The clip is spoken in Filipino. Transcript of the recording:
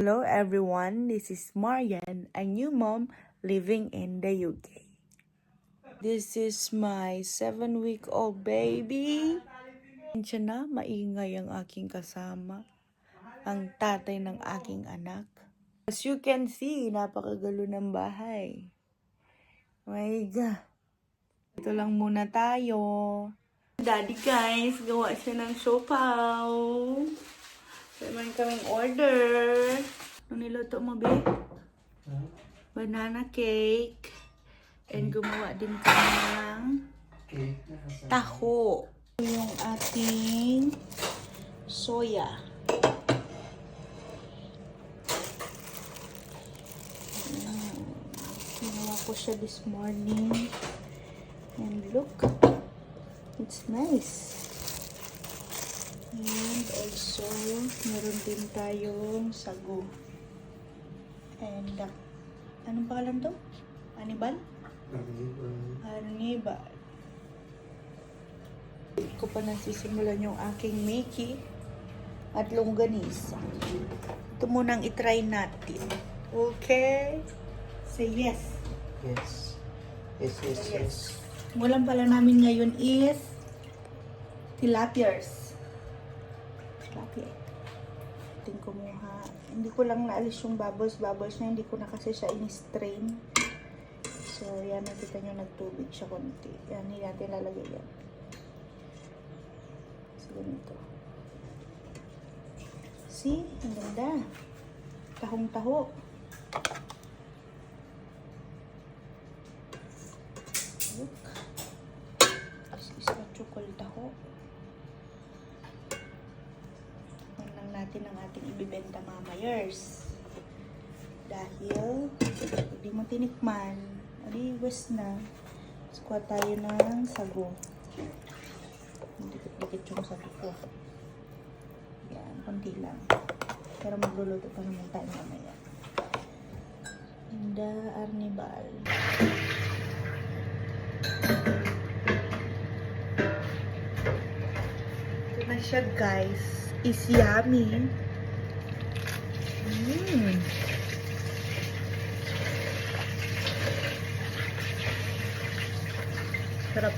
Hello everyone, this is Marian, a new mom living in the UK. This is my 7-week-old baby. Siya na, maingay ang aking kasama, ang tatay ng aking anak. As you can see, napakagalo ng bahay. My God. Ito lang muna tayo. Daddy guys, gawa siya ng siopaw. Meron kaming order. Ano niluto mo, babe? Banana cake. And gumawa din kami ng taho. Yung ating soya. Ginawa ko siya this morning. And look, it's nice. And also, meron din tayong sago. And, anong pangalan to? Anibal? Anibal. Hindi ko pa nasisimulan yung aking Mickey at longganisa. Ito munang itry natin. Okay? Say yes. Yes. Yes. Ulam pala namin ngayon is tilapias. Tilapia. Ating kumuha. Hindi ko lang naalis yung bubbles na hindi ko na kasi siya in-strain. So, yan, nakita nyo nagtubig siya konti. Yan, hindi natin lalagay yan. So, ganito. See? Ang ganda. Tahong-taho. Look. This is a chocolate taho. Tignan lang natin ang ating ibibenta mamayers. Dahil, hindi mo tinikman, ali, west na. Squat tayo ng sago. Dikit-dikit yung sago ko. Yan, konti lang. Pero magluluto pa naman tayo mamaya. The Arnibal. Ito na siya, guys. Is yummy. Sarap.